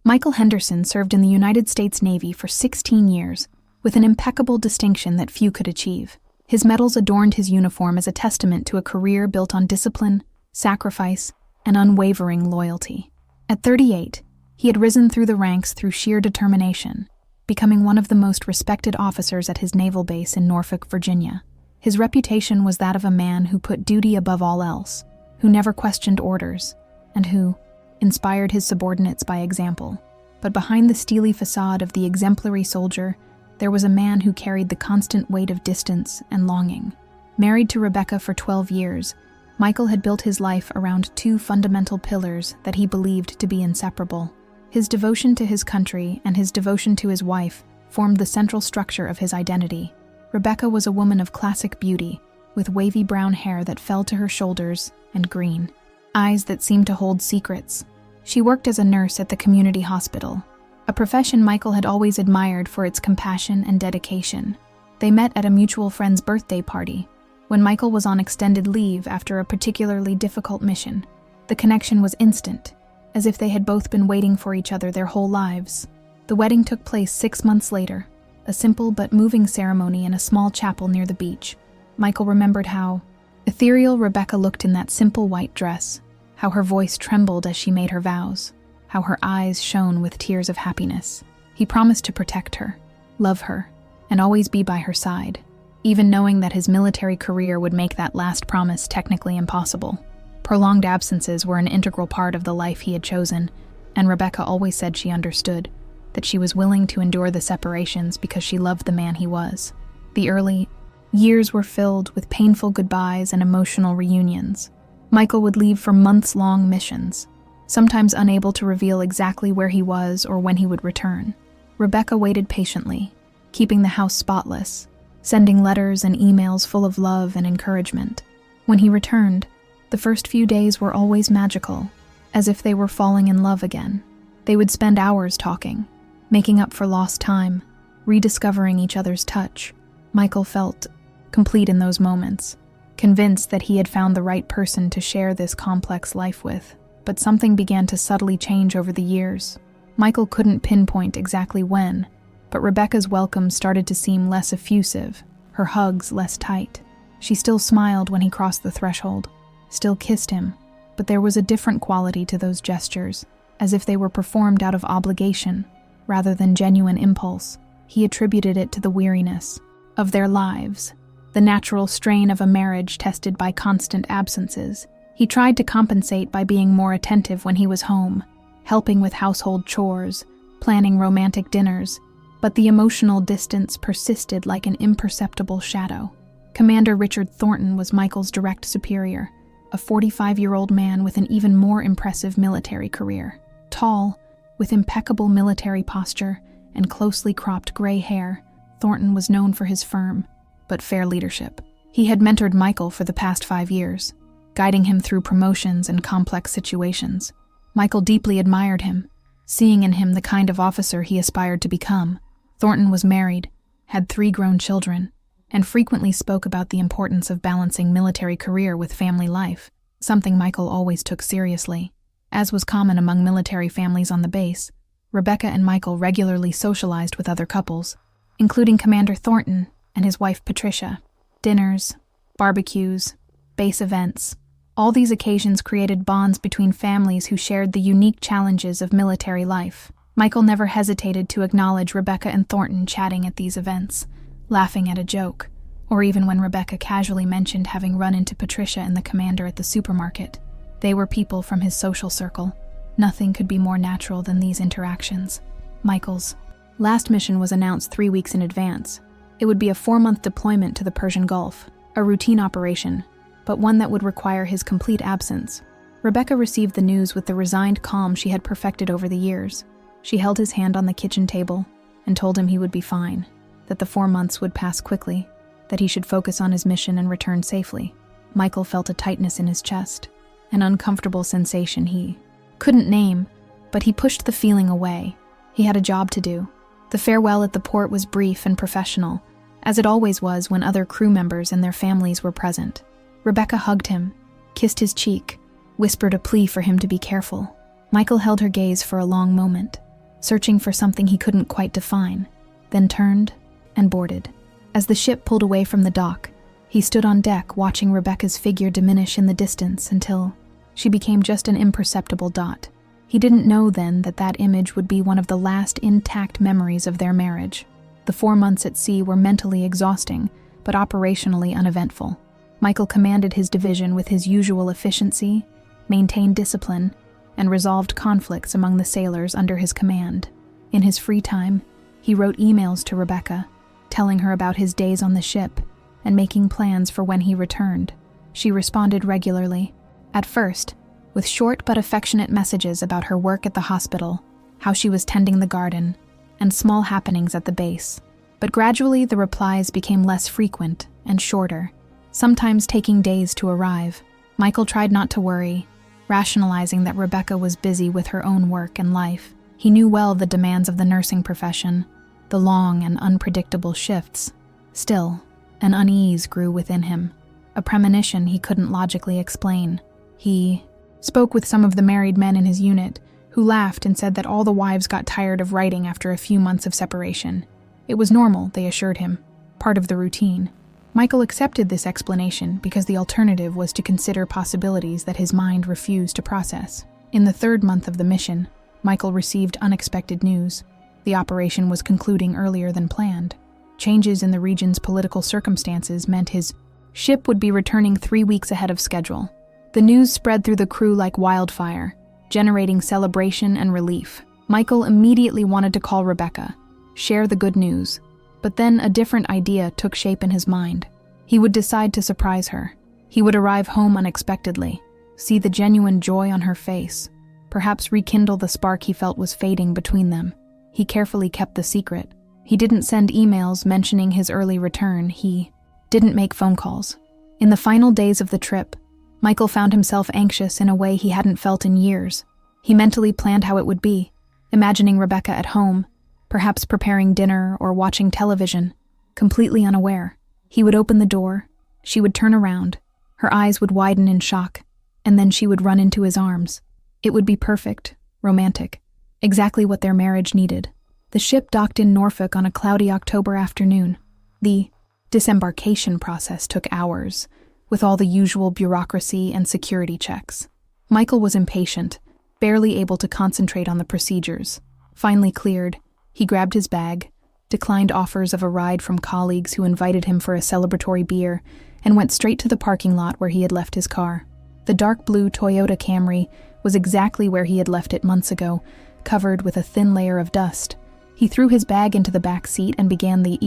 Michael Henderson served in the United States Navy for 16 years, with an impeccable distinction that few could achieve. His medals adorned his uniform as a testament to a career built on discipline, sacrifice, and unwavering loyalty. At 38, he had risen through the ranks through sheer determination, becoming one of the most respected officers at his naval base in Norfolk, Virginia. His reputation was that of a man who put duty above all else, who never questioned orders, and who inspired his subordinates by example. But behind the steely facade of the exemplary soldier, there was a man who carried the constant weight of distance and longing. Married to Rebecca for 12 years, Michael had built his life around two fundamental pillars that he believed to be inseparable. His devotion to his country and his devotion to his wife formed the central structure of his identity. Rebecca was a woman of classic beauty, with wavy brown hair that fell to her shoulders and green eyes that seemed to hold secrets. She worked as a nurse at the community hospital, a profession Michael had always admired for its compassion and dedication. They met at a mutual friend's birthday party, when Michael was on extended leave after a particularly difficult mission. The connection was instant, as if they had both been waiting for each other their whole lives. The wedding took place 6 months later, a simple but moving ceremony in a small chapel near the beach. Michael remembered how ethereal Rebecca looked in that simple white dress, how her voice trembled as she made her vows, how her eyes shone with tears of happiness. He promised to protect her, love her, and always be by her side, even knowing that his military career would make that last promise technically impossible. Prolonged absences were an integral part of the life he had chosen, and Rebecca always said she understood, that she was willing to endure the separations because she loved the man he was. The early years were filled with painful goodbyes and emotional reunions. Michael would leave for months-long missions, sometimes unable to reveal exactly where he was or when he would return. Rebecca waited patiently, keeping the house spotless, sending letters and emails full of love and encouragement. When he returned, the first few days were always magical, as if they were falling in love again. They would spend hours talking, making up for lost time, rediscovering each other's touch. Michael felt complete in those moments, convinced that he had found the right person to share this complex life with. But something began to subtly change over the years. Michael couldn't pinpoint exactly when, but Rebecca's welcome started to seem less effusive, her hugs less tight. She still smiled when he crossed the threshold, still kissed him, but there was a different quality to those gestures, as if they were performed out of obligation, rather than genuine impulse. He attributed it to the weariness of their lives, the natural strain of a marriage tested by constant absences. He tried to compensate by being more attentive when he was home, helping with household chores, planning romantic dinners, but the emotional distance persisted like an imperceptible shadow. Commander Richard Thornton was Michael's direct superior, a 45-year-old man with an even more impressive military career. Tall, with impeccable military posture and closely cropped gray hair, Thornton was known for his firm, but fair leadership. He had mentored Michael for the past 5 years, guiding him through promotions and complex situations. Michael deeply admired him, seeing in him the kind of officer he aspired to become. Thornton was married, had 3 grown children, and frequently spoke about the importance of balancing military career with family life, something Michael always took seriously. As was common among military families on the base, Rebecca and Michael regularly socialized with other couples, including Commander Thornton and his wife Patricia. Dinners, barbecues, base events, all these occasions created bonds between families who shared the unique challenges of military life. Michael never hesitated to acknowledge Rebecca and Thornton chatting at these events, laughing at a joke, or even when Rebecca casually mentioned having run into Patricia and the commander at the supermarket. They were people from his social circle. Nothing could be more natural than these interactions. Michael's last mission was announced 3 weeks in advance. It would be a 4-month deployment to the Persian Gulf, a routine operation, but one that would require his complete absence. Rebecca received the news with the resigned calm she had perfected over the years. She held his hand on the kitchen table and told him he would be fine, that the 4 months would pass quickly, that he should focus on his mission and return safely. Michael felt a tightness in his chest, an uncomfortable sensation he couldn't name, but he pushed the feeling away. He had a job to do. The farewell at the port was brief and professional, as it always was when other crew members and their families were present. Rebecca hugged him, kissed his cheek, whispered a plea for him to be careful. Michael held her gaze for a long moment, searching for something he couldn't quite define, then turned and boarded. As the ship pulled away from the dock, he stood on deck watching Rebecca's figure diminish in the distance until she became just an imperceptible dot. He didn't know then that that image would be one of the last intact memories of their marriage. The 4 months at sea were mentally exhausting, but operationally uneventful. Michael commanded his division with his usual efficiency, maintained discipline, and resolved conflicts among the sailors under his command. In his free time, he wrote emails to Rebecca, telling her about his days on the ship and making plans for when he returned. She responded regularly, at first, with short but affectionate messages about her work at the hospital, how she was tending the garden, and small happenings at the base. But gradually the replies became less frequent and shorter, sometimes taking days to arrive. Michael tried not to worry, rationalizing that Rebecca was busy with her own work and life. He knew well the demands of the nursing profession, the long and unpredictable shifts. Still, an unease grew within him, a premonition he couldn't logically explain. He spoke with some of the married men in his unit, who laughed and said that all the wives got tired of writing after a few months of separation. It was normal, they assured him, part of the routine. Michael accepted this explanation because the alternative was to consider possibilities that his mind refused to process. In the 3rd month of the mission, Michael received unexpected news. The operation was concluding earlier than planned. Changes in the region's political circumstances meant his ship would be returning 3 weeks ahead of schedule. The news spread through the crew like wildfire, generating celebration and relief. Michael immediately wanted to call Rebecca, share the good news, but then a different idea took shape in his mind. He would decide to surprise her. He would arrive home unexpectedly, see the genuine joy on her face, perhaps rekindle the spark he felt was fading between them. He carefully kept the secret. He didn't send emails mentioning his early return. He didn't make phone calls. In the final days of the trip, Michael found himself anxious in a way he hadn't felt in years. He mentally planned how it would be, imagining Rebecca at home, perhaps preparing dinner or watching television, completely unaware. He would open the door, she would turn around, her eyes would widen in shock, and then she would run into his arms. It would be perfect, romantic, exactly what their marriage needed. The ship docked in Norfolk on a cloudy October afternoon. The disembarkation process took hours, with all the usual bureaucracy and security checks. Michael was impatient, barely able to concentrate on the procedures. Finally cleared, he grabbed his bag, declined offers of a ride from colleagues who invited him for a celebratory beer, and went straight to the parking lot where he had left his car. The dark blue Toyota Camry was exactly where he had left it months ago, covered with a thin layer of dust. He threw his bag into the back seat and began the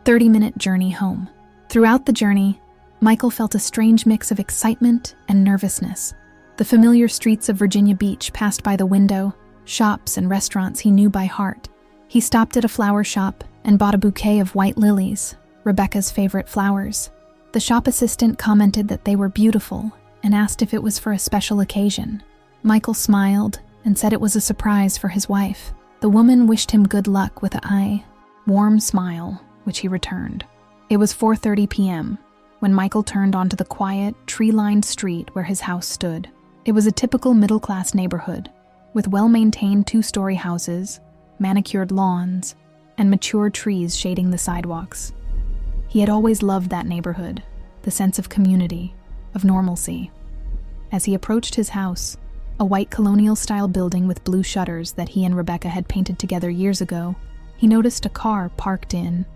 30-minute journey home. Throughout the journey, Michael felt a strange mix of excitement and nervousness. The familiar streets of Virginia Beach passed by the window, shops and restaurants he knew by heart. He stopped at a flower shop and bought a bouquet of white lilies, Rebecca's favorite flowers. The shop assistant commented that they were beautiful and asked if it was for a special occasion. Michael smiled and said it was a surprise for his wife. The woman wished him good luck with a warm smile, which he returned. It was 4:30 p.m. when Michael turned onto the quiet, tree-lined street where his house stood. It was a typical middle-class neighborhood, with well-maintained 2-story houses, manicured lawns, and mature trees shading the sidewalks. He had always loved that neighborhood, the sense of community, of normalcy. As he approached his house, a white colonial-style building with blue shutters that he and Rebecca had painted together years ago, he noticed a car parked in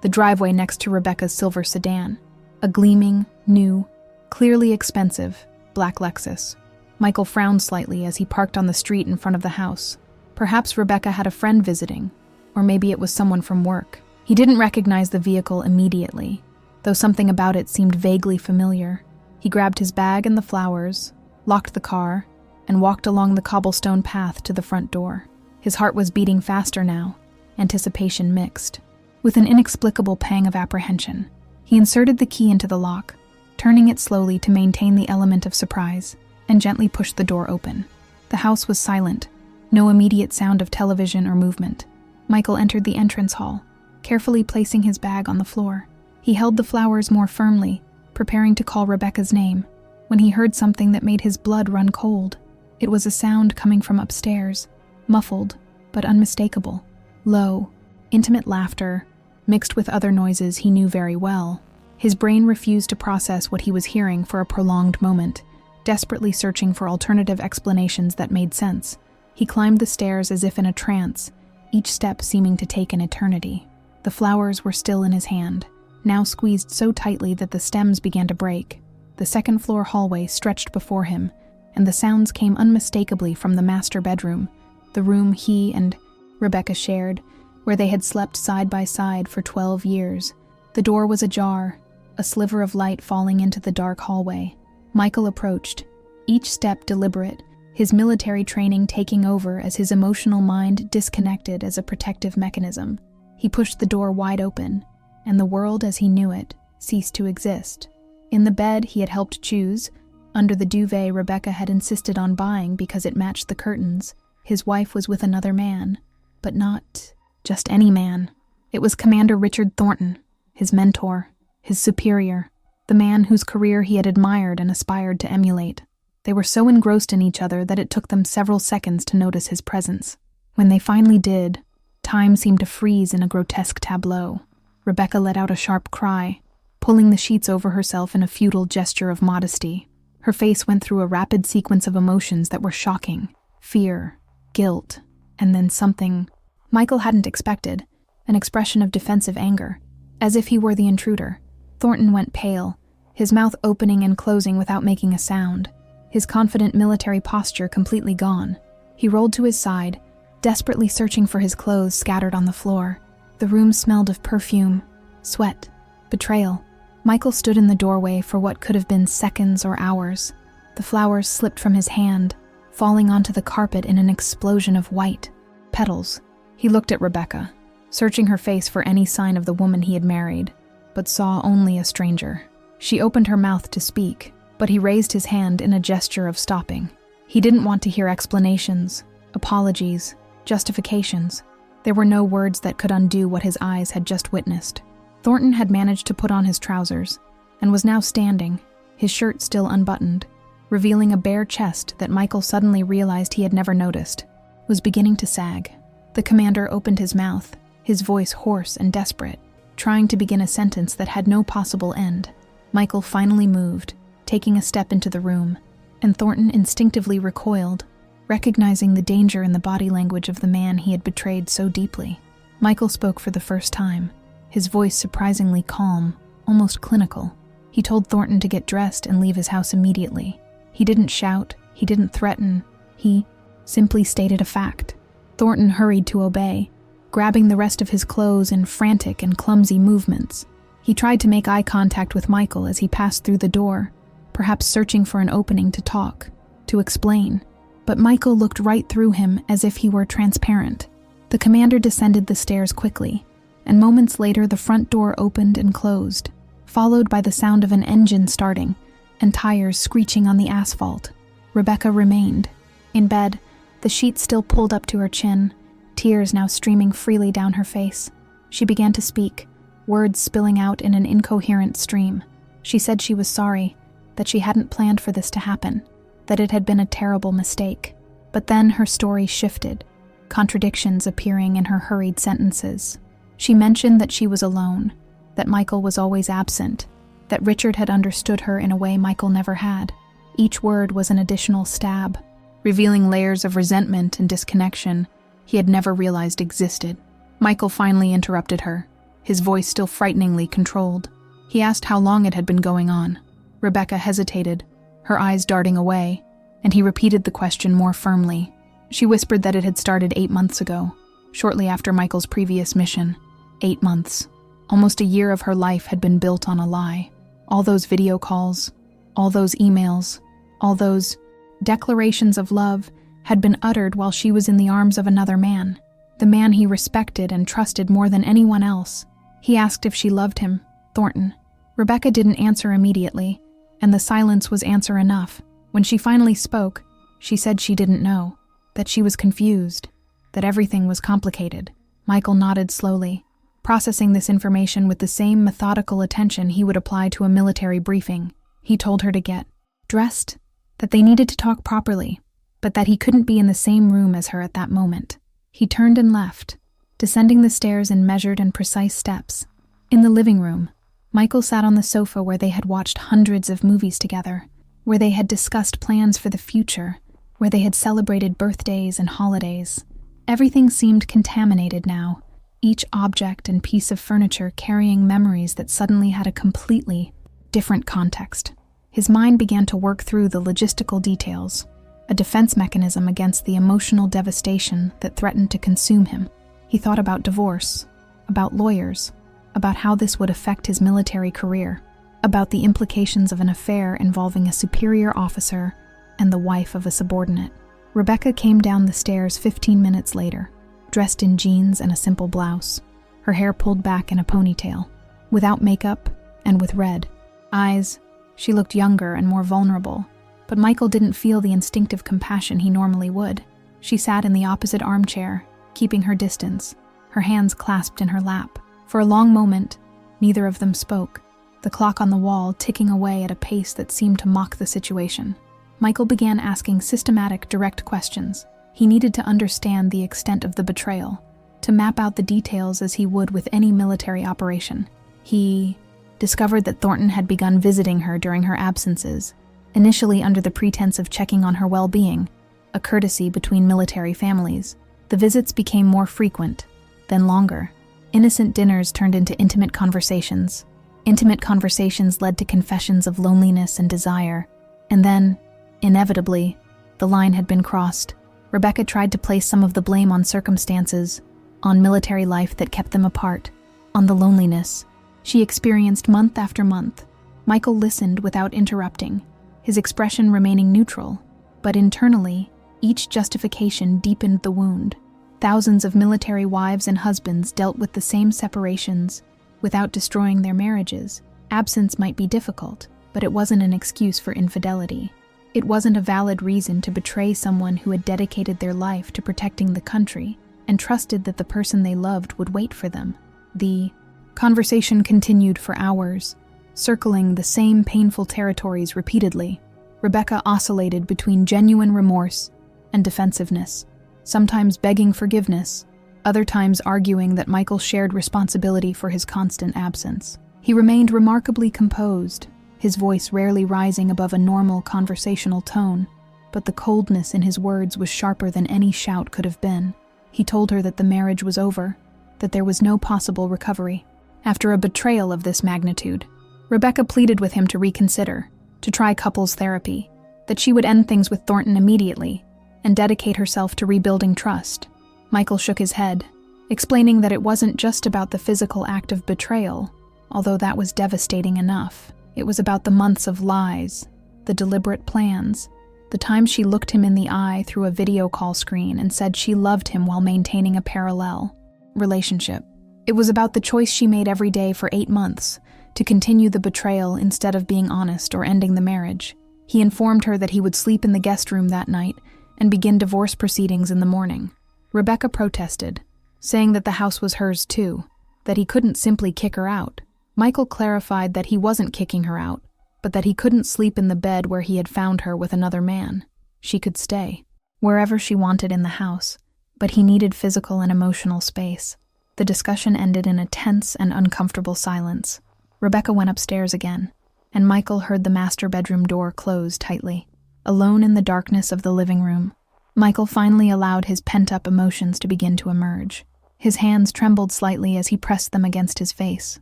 the driveway next to Rebecca's silver sedan, a gleaming, new, clearly expensive, black Lexus. Michael frowned slightly as he parked on the street in front of the house. Perhaps Rebecca had a friend visiting, or maybe it was someone from work. He didn't recognize the vehicle immediately, though something about it seemed vaguely familiar. He grabbed his bag and the flowers, locked the car, and walked along the cobblestone path to the front door. His heart was beating faster now, anticipation mixed. With an inexplicable pang of apprehension, he inserted the key into the lock, turning it slowly to maintain the element of surprise, and gently pushed the door open. The house was silent, no immediate sound of television or movement. Michael entered the entrance hall, carefully placing his bag on the floor. He held the flowers more firmly, preparing to call Rebecca's name, when he heard something that made his blood run cold. It was a sound coming from upstairs, muffled, but unmistakable. Low, intimate laughter, mixed with other noises he knew very well. His brain refused to process what he was hearing for a prolonged moment, desperately searching for alternative explanations that made sense. He climbed the stairs as if in a trance, each step seeming to take an eternity. The flowers were still in his hand, now squeezed so tightly that the stems began to break. The second-floor hallway stretched before him, and the sounds came unmistakably from the master bedroom, the room he and Rebecca shared, where they had slept side by side for 12 years. The door was ajar, a sliver of light falling into the dark hallway. Michael approached, each step deliberate, his military training taking over as his emotional mind disconnected as a protective mechanism. He pushed the door wide open, and the world as he knew it ceased to exist. In the bed he had helped choose, under the duvet Rebecca had insisted on buying because it matched the curtains, his wife was with another man, but not just any man. It was Commander Richard Thornton, his mentor, his superior, the man whose career he had admired and aspired to emulate. They were so engrossed in each other that it took them several seconds to notice his presence. When they finally did, time seemed to freeze in a grotesque tableau. Rebecca let out a sharp cry, pulling the sheets over herself in a futile gesture of modesty. Her face went through a rapid sequence of emotions that were shocking: fear, guilt, and then something Michael hadn't expected, an expression of defensive anger, as if he were the intruder. Thornton went pale, his mouth opening and closing without making a sound, his confident military posture completely gone. He rolled to his side, desperately searching for his clothes scattered on the floor. The room smelled of perfume, sweat, betrayal. Michael stood in the doorway for what could have been seconds or hours. The flowers slipped from his hand, falling onto the carpet in an explosion of white petals. He looked at Rebecca, searching her face for any sign of the woman he had married, but saw only a stranger. She opened her mouth to speak, but he raised his hand in a gesture of stopping. He didn't want to hear explanations, apologies, justifications. There were no words that could undo what his eyes had just witnessed. Thornton had managed to put on his trousers, and was now standing, his shirt still unbuttoned, revealing a bare chest that Michael suddenly realized he had never noticed, was beginning to sag. The commander opened his mouth, his voice hoarse and desperate, trying to begin a sentence that had no possible end. Michael finally moved, taking a step into the room, and Thornton instinctively recoiled, recognizing the danger in the body language of the man he had betrayed so deeply. Michael spoke for the first time, his voice surprisingly calm, almost clinical. He told Thornton to get dressed and leave his house immediately. He didn't shout, he didn't threaten, he simply stated a fact. Thornton hurried to obey, grabbing the rest of his clothes in frantic and clumsy movements. He tried to make eye contact with Michael as he passed through the door, perhaps searching for an opening to talk, to explain. But Michael looked right through him as if he were transparent. The commander descended the stairs quickly, and moments later the front door opened and closed, followed by the sound of an engine starting and tires screeching on the asphalt. Rebecca remained. In bed, the sheet still pulled up to her chin, tears now streaming freely down her face. She began to speak, words spilling out in an incoherent stream. She said she was sorry, that she hadn't planned for this to happen, that it had been a terrible mistake. But then her story shifted, contradictions appearing in her hurried sentences. She mentioned that she was alone, that Michael was always absent, that Richard had understood her in a way Michael never had. Each word was an additional stab, revealing layers of resentment and disconnection he had never realized existed. Michael finally interrupted her, his voice still frighteningly controlled. He asked how long it had been going on. Rebecca hesitated, her eyes darting away, and he repeated the question more firmly. She whispered that it had started 8 months ago, shortly after Michael's previous mission. 8 months. Almost a year of her life had been built on a lie. All those video calls, all those emails, all those declarations of love had been uttered while she was in the arms of another man, the man he respected and trusted more than anyone else. He asked if she loved him, Thornton. Rebecca didn't answer immediately, and the silence was answer enough. When she finally spoke, she said she didn't know, that she was confused, that everything was complicated. Michael nodded slowly, processing this information with the same methodical attention he would apply to a military briefing. He told her to get dressed, that they needed to talk properly, but that he couldn't be in the same room as her at that moment. He turned and left, descending the stairs in measured and precise steps. In the living room, Michael sat on the sofa where they had watched hundreds of movies together, where they had discussed plans for the future, where they had celebrated birthdays and holidays. Everything seemed contaminated now, each object and piece of furniture carrying memories that suddenly had a completely different context. His mind began to work through the logistical details, a defense mechanism against the emotional devastation that threatened to consume him. He thought about divorce, about lawyers, about how this would affect his military career, about the implications of an affair involving a superior officer and the wife of a subordinate. Rebecca came down the stairs 15 minutes later, dressed in jeans and a simple blouse, her hair pulled back in a ponytail. Without makeup and with red eyes, she looked younger and more vulnerable, but Michael didn't feel the instinctive compassion he normally would. She sat in the opposite armchair, keeping her distance, her hands clasped in her lap. For a long moment, neither of them spoke, the clock on the wall ticking away at a pace that seemed to mock the situation. Michael began asking systematic, direct questions. He needed to understand the extent of the betrayal, to map out the details as he would with any military operation. He discovered that Thornton had begun visiting her during her absences, initially under the pretense of checking on her well-being, a courtesy between military families. The visits became more frequent, then longer. Innocent dinners turned into intimate conversations. Intimate conversations led to confessions of loneliness and desire. And then, inevitably, the line had been crossed. Rebecca tried to place some of the blame on circumstances, on military life that kept them apart, on the loneliness she experienced month after month. Michael listened without interrupting, his expression remaining neutral, but internally, each justification deepened the wound. Thousands of military wives and husbands dealt with the same separations without destroying their marriages. Absence might be difficult, but it wasn't an excuse for infidelity. It wasn't a valid reason to betray someone who had dedicated their life to protecting the country and trusted that the person they loved would wait for them. The conversation continued for hours, circling the same painful territories repeatedly. Rebecca oscillated between genuine remorse and defensiveness, sometimes begging forgiveness, other times arguing that Michael shared responsibility for his constant absence. He remained remarkably composed, his voice rarely rising above a normal conversational tone, but the coldness in his words was sharper than any shout could have been. He told her that the marriage was over, that there was no possible recovery. After a betrayal of this magnitude, Rebecca pleaded with him to reconsider, to try couples therapy, that she would end things with Thornton immediately and dedicate herself to rebuilding trust. Michael shook his head, explaining that it wasn't just about the physical act of betrayal, although that was devastating enough. It was about the months of lies, the deliberate plans, the time she looked him in the eye through a video call screen and said she loved him while maintaining a parallel relationship. It was about the choice she made every day for 8 months, to continue the betrayal instead of being honest or ending the marriage. He informed her that he would sleep in the guest room that night and begin divorce proceedings in the morning. Rebecca protested, saying that the house was hers too, that he couldn't simply kick her out. Michael clarified that he wasn't kicking her out, but that he couldn't sleep in the bed where he had found her with another man. She could stay, wherever she wanted in the house, but he needed physical and emotional space. The discussion ended in a tense and uncomfortable silence. Rebecca went upstairs again, and Michael heard the master bedroom door close tightly. Alone in the darkness of the living room, Michael finally allowed his pent-up emotions to begin to emerge. His hands trembled slightly as he pressed them against his face,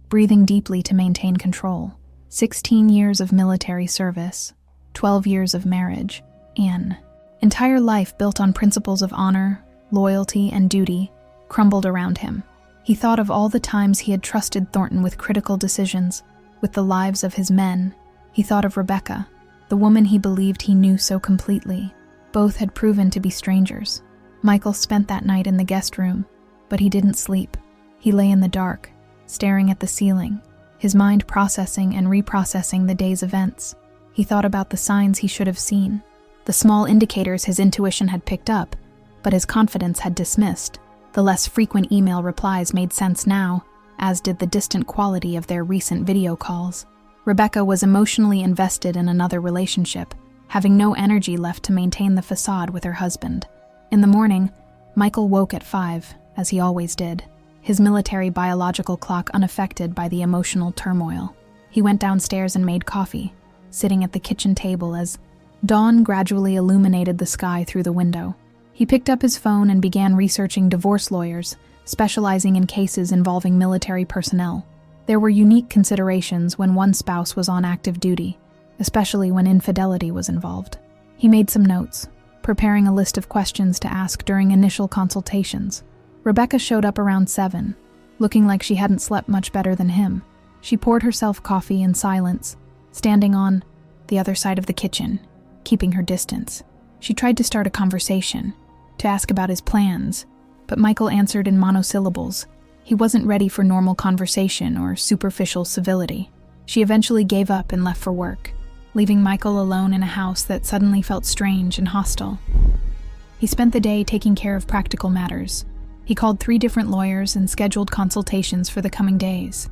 breathing deeply to maintain control. 16 years of military service, 12 years of marriage, an entire life built on principles of honor, loyalty, and duty crumbled around him. He thought of all the times he had trusted Thornton with critical decisions, with the lives of his men. He thought of Rebecca, the woman he believed he knew so completely. Both had proven to be strangers. Michael spent that night in the guest room, but he didn't sleep. He lay in the dark, staring at the ceiling, his mind processing and reprocessing the day's events. He thought about the signs he should have seen, the small indicators his intuition had picked up, but his confidence had dismissed. The less frequent email replies made sense now, as did the distant quality of their recent video calls. Rebecca was emotionally invested in another relationship, having no energy left to maintain the facade with her husband. In the morning, Michael woke at 5, as he always did, his military biological clock unaffected by the emotional turmoil. He went downstairs and made coffee, sitting at the kitchen table as dawn gradually illuminated the sky through the window. He picked up his phone and began researching divorce lawyers, specializing in cases involving military personnel. There were unique considerations when one spouse was on active duty, especially when infidelity was involved. He made some notes, preparing a list of questions to ask during initial consultations. Rebecca showed up around 7, looking like she hadn't slept much better than him. She poured herself coffee in silence, standing on the other side of the kitchen, keeping her distance. She tried to start a conversation, to ask about his plans, but Michael answered in monosyllables. He wasn't ready for normal conversation or superficial civility. She eventually gave up and left for work, leaving Michael alone in a house that suddenly felt strange and hostile. He spent the day taking care of practical matters. He called 3 different lawyers and scheduled consultations for the coming days.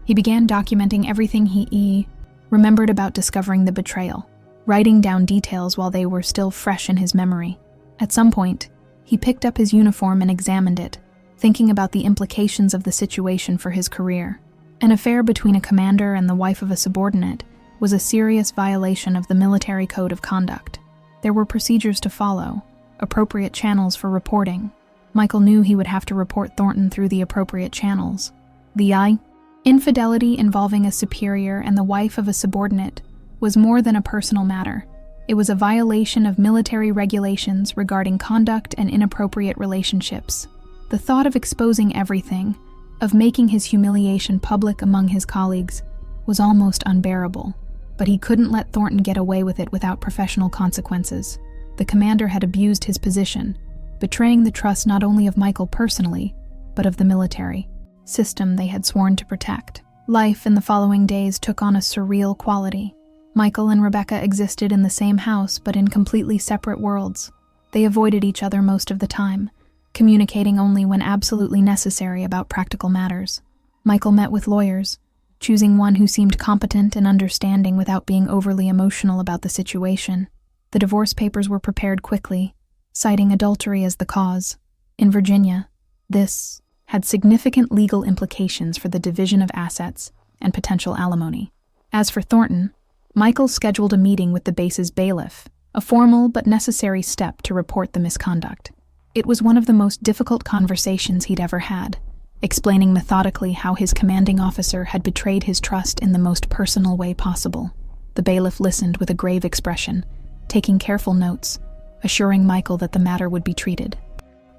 He began documenting everything he remembered about discovering the betrayal, writing down details while they were still fresh in his memory. At some point, he picked up his uniform and examined it, thinking about the implications of the situation for his career. An affair between a commander and the wife of a subordinate was a serious violation of the military code of conduct. There were procedures to follow, appropriate channels for reporting. Michael knew he would have to report Thornton through the appropriate channels. The infidelity involving a superior and the wife of a subordinate was more than a personal matter. It was a violation of military regulations regarding conduct and inappropriate relationships. The thought of exposing everything, of making his humiliation public among his colleagues, was almost unbearable. But he couldn't let Thornton get away with it without professional consequences. The commander had abused his position, betraying the trust not only of Michael personally, but of the military system they had sworn to protect. Life in the following days took on a surreal quality. Michael and Rebecca existed in the same house but in completely separate worlds. They avoided each other most of the time, communicating only when absolutely necessary about practical matters. Michael met with lawyers, choosing one who seemed competent and understanding without being overly emotional about the situation. The divorce papers were prepared quickly, citing adultery as the cause. In Virginia, this had significant legal implications for the division of assets and potential alimony. As for Thornton, Michael scheduled a meeting with the base's bailiff, a formal but necessary step to report the misconduct. It was one of the most difficult conversations he'd ever had, explaining methodically how his commanding officer had betrayed his trust in the most personal way possible. The bailiff listened with a grave expression, taking careful notes, assuring Michael that the matter would be treated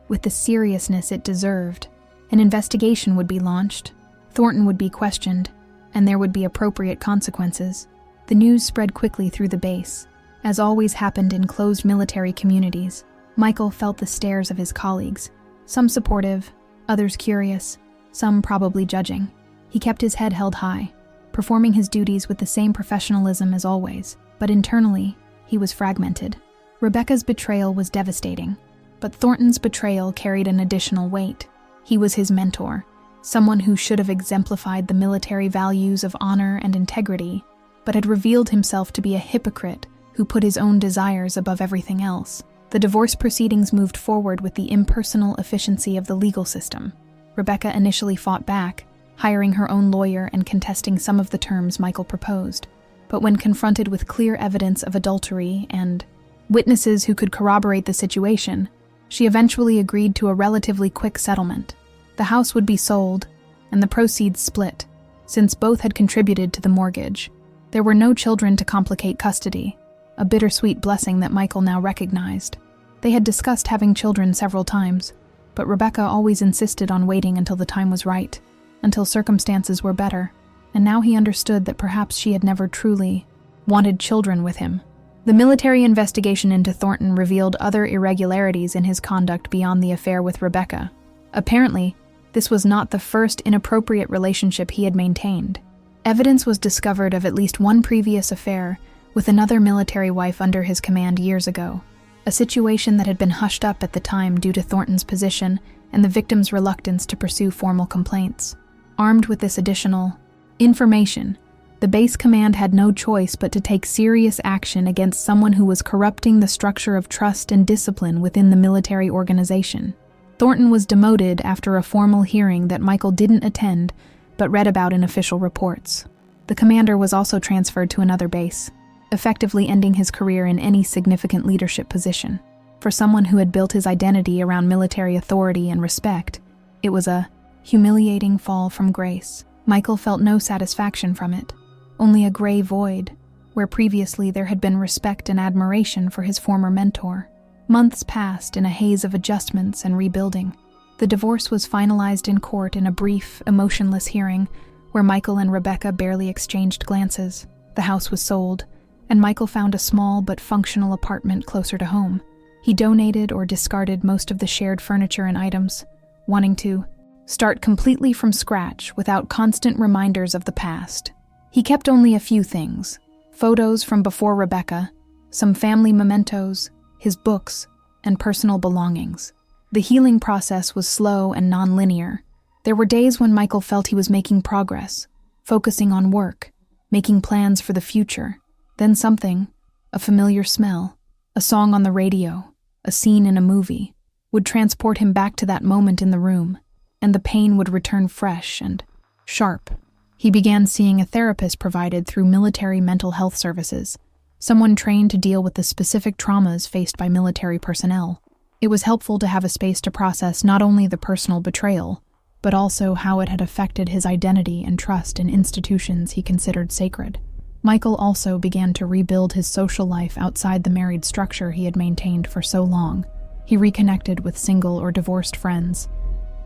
with the seriousness it deserved. An investigation would be launched, Thornton would be questioned, and there would be appropriate consequences. The news spread quickly through the base. As always happened in closed military communities, Michael felt the stares of his colleagues, some supportive, others curious, some probably judging. He kept his head held high, performing his duties with the same professionalism as always, but internally, he was fragmented. Rebecca's betrayal was devastating, but Thornton's betrayal carried an additional weight. He was his mentor, someone who should have exemplified the military values of honor and integrity, but had revealed himself to be a hypocrite who put his own desires above everything else. The divorce proceedings moved forward with the impersonal efficiency of the legal system. Rebecca initially fought back, hiring her own lawyer and contesting some of the terms Michael proposed. But when confronted with clear evidence of adultery and witnesses who could corroborate the situation, she eventually agreed to a relatively quick settlement. The house would be sold, and the proceeds split, since both had contributed to the mortgage. There were no children to complicate custody, a bittersweet blessing that Michael now recognized. They had discussed having children several times, but Rebecca always insisted on waiting until the time was right, until circumstances were better, and now he understood that perhaps she had never truly wanted children with him. The military investigation into Thornton revealed other irregularities in his conduct beyond the affair with Rebecca. Apparently, this was not the first inappropriate relationship he had maintained. Evidence was discovered of at least one previous affair with another military wife under his command years ago, a situation that had been hushed up at the time due to Thornton's position and the victim's reluctance to pursue formal complaints. Armed with this additional information, The base command had no choice but to take serious action against someone who was corrupting the structure of trust and discipline within the military organization. Thornton was demoted after a formal hearing that Michael didn't attend, but read about in official reports. The commander was also transferred to another base, effectively ending his career in any significant leadership position. For someone who had built his identity around military authority and respect, it was a humiliating fall from grace. Michael felt no satisfaction from it, only a gray void, where previously there had been respect and admiration for his former mentor. Months passed in a haze of adjustments and rebuilding. The divorce was finalized in court in a brief, emotionless hearing, where Michael and Rebecca barely exchanged glances. The house was sold, and Michael found a small but functional apartment closer to home. He donated or discarded most of the shared furniture and items, wanting to start completely from scratch without constant reminders of the past. He kept only a few things: photos from before Rebecca, some family mementos, his books, and personal belongings. The healing process was slow and non-linear. There were days when Michael felt he was making progress, focusing on work, making plans for the future. Then something, a familiar smell, a song on the radio, a scene in a movie, would transport him back to that moment in the room, and the pain would return fresh and sharp. He began seeing a therapist provided through military mental health services, someone trained to deal with the specific traumas faced by military personnel. It was helpful to have a space to process not only the personal betrayal, but also how it had affected his identity and trust in institutions he considered sacred. Michael also began to rebuild his social life outside the married structure he had maintained for so long. He reconnected with single or divorced friends,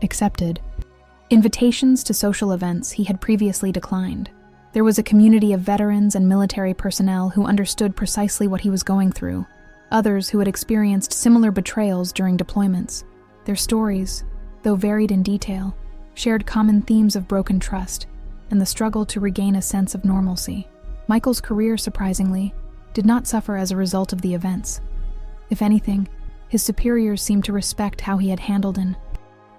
accepted invitations to social events he had previously declined. There was a community of veterans and military personnel who understood precisely what he was going through, others who had experienced similar betrayals during deployments. Their stories, though varied in detail, shared common themes of broken trust and the struggle to regain a sense of normalcy. Michael's career, surprisingly, did not suffer as a result of the events. If anything, his superiors seemed to respect how he had handled an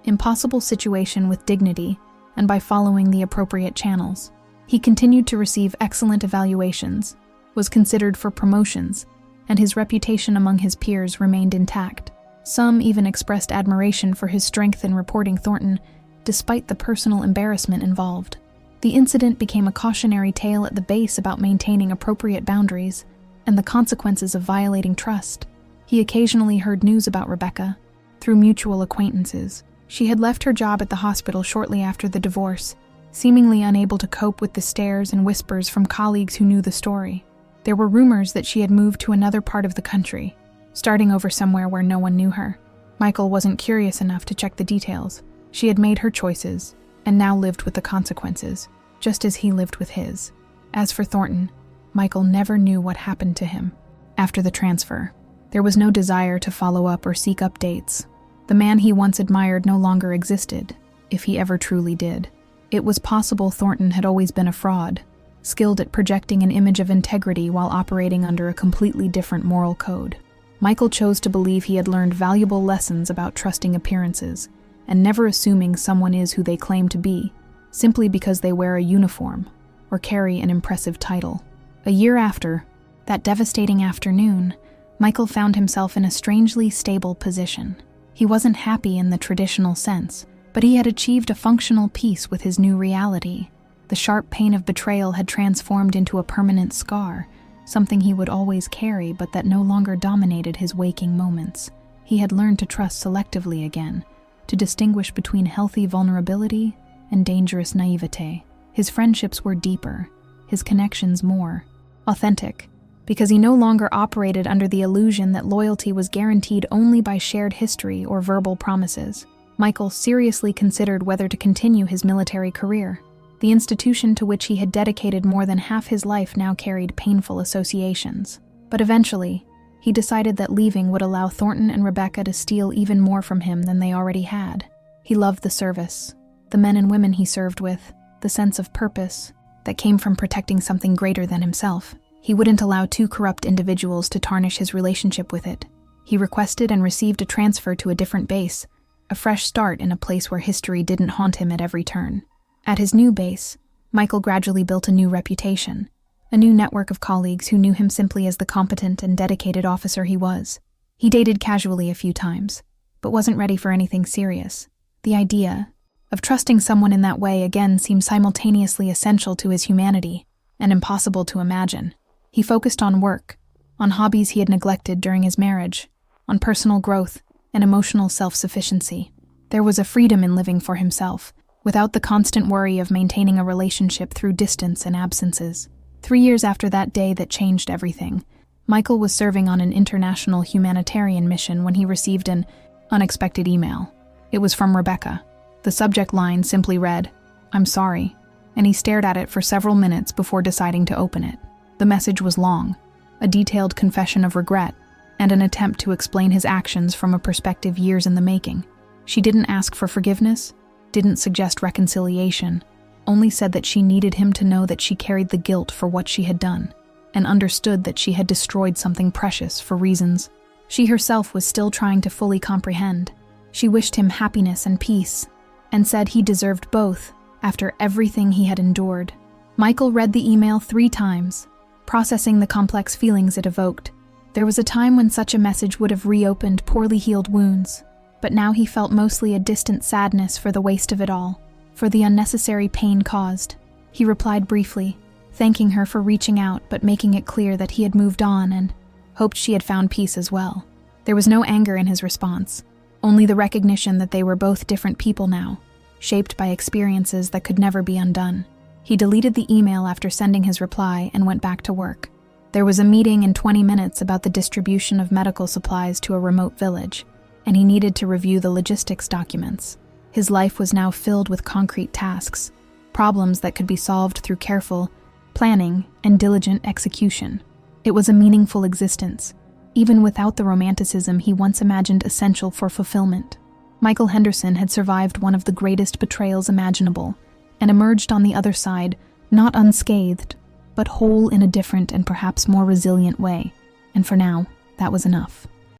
impossible situation with dignity and by following the appropriate channels. He continued to receive excellent evaluations, was considered for promotions, and his reputation among his peers remained intact. Some even expressed admiration for his strength in reporting Thornton, despite the personal embarrassment involved. The incident became a cautionary tale at the base about maintaining appropriate boundaries and the consequences of violating trust. He occasionally heard news about Rebecca through mutual acquaintances. She had left her job at the hospital shortly after the divorce, seemingly unable to cope with the stares and whispers from colleagues who knew the story. There were rumors that she had moved to another part of the country, starting over somewhere where no one knew her. Michael wasn't curious enough to check the details. She had made her choices, and now lived with the consequences, just as he lived with his. As for Thornton, Michael never knew what happened to him. After the transfer, there was no desire to follow up or seek updates. The man he once admired no longer existed, if he ever truly did. It was possible Thornton had always been a fraud, skilled at projecting an image of integrity while operating under a completely different moral code. Michael chose to believe he had learned valuable lessons about trusting appearances and never assuming someone is who they claim to be, simply because they wear a uniform or carry an impressive title. A year after that devastating afternoon, Michael found himself in a strangely stable position. He wasn't happy in the traditional sense, but he had achieved a functional peace with his new reality. The sharp pain of betrayal had transformed into a permanent scar, something he would always carry but that no longer dominated his waking moments. He had learned to trust selectively again, to distinguish between healthy vulnerability and dangerous naivete. His friendships were deeper, his connections more authentic, because he no longer operated under the illusion that loyalty was guaranteed only by shared history or verbal promises. Michael seriously considered whether to continue his military career. The institution to which he had dedicated more than half his life now carried painful associations. But eventually, he decided that leaving would allow Thornton and Rebecca to steal even more from him than they already had. He loved the service, the men and women he served with, the sense of purpose that came from protecting something greater than himself. He wouldn't allow two corrupt individuals to tarnish his relationship with it. He requested and received a transfer to a different base, a fresh start in a place where history didn't haunt him at every turn. At his new base, Michael gradually built a new reputation, a new network of colleagues who knew him simply as the competent and dedicated officer he was. He dated casually a few times, but wasn't ready for anything serious. The idea of trusting someone in that way again seemed simultaneously essential to his humanity and impossible to imagine. He focused on work, on hobbies he had neglected during his marriage, on personal growth and emotional self-sufficiency. There was a freedom in living for himself, without the constant worry of maintaining a relationship through distance and absences. 3 years after that day that changed everything, Michael was serving on an international humanitarian mission when he received an unexpected email. It was from Rebecca. The subject line simply read, "I'm sorry," and he stared at it for several minutes before deciding to open it. The message was long, a detailed confession of regret, and an attempt to explain his actions from a perspective years in the making. She didn't ask for forgiveness, didn't suggest reconciliation, only said that she needed him to know that she carried the guilt for what she had done, and understood that she had destroyed something precious for reasons she herself was still trying to fully comprehend. She wished him happiness and peace, and said he deserved both after everything he had endured. Michael read the email 3 times, processing the complex feelings it evoked. There was a time when such a message would have reopened poorly healed wounds, but now he felt mostly a distant sadness for the waste of it all, for the unnecessary pain caused. He replied briefly, thanking her for reaching out but making it clear that he had moved on and hoped she had found peace as well. There was no anger in his response, only the recognition that they were both different people now, shaped by experiences that could never be undone. He deleted the email after sending his reply and went back to work. There was a meeting in 20 minutes about the distribution of medical supplies to a remote village, and he needed to review the logistics documents. His life was now filled with concrete tasks, problems that could be solved through careful planning and diligent execution. It was a meaningful existence, even without the romanticism he once imagined essential for fulfillment. Michael Henderson had survived one of the greatest betrayals imaginable, and emerged on the other side, not unscathed, but whole in a different and perhaps more resilient way. And for now, that was enough.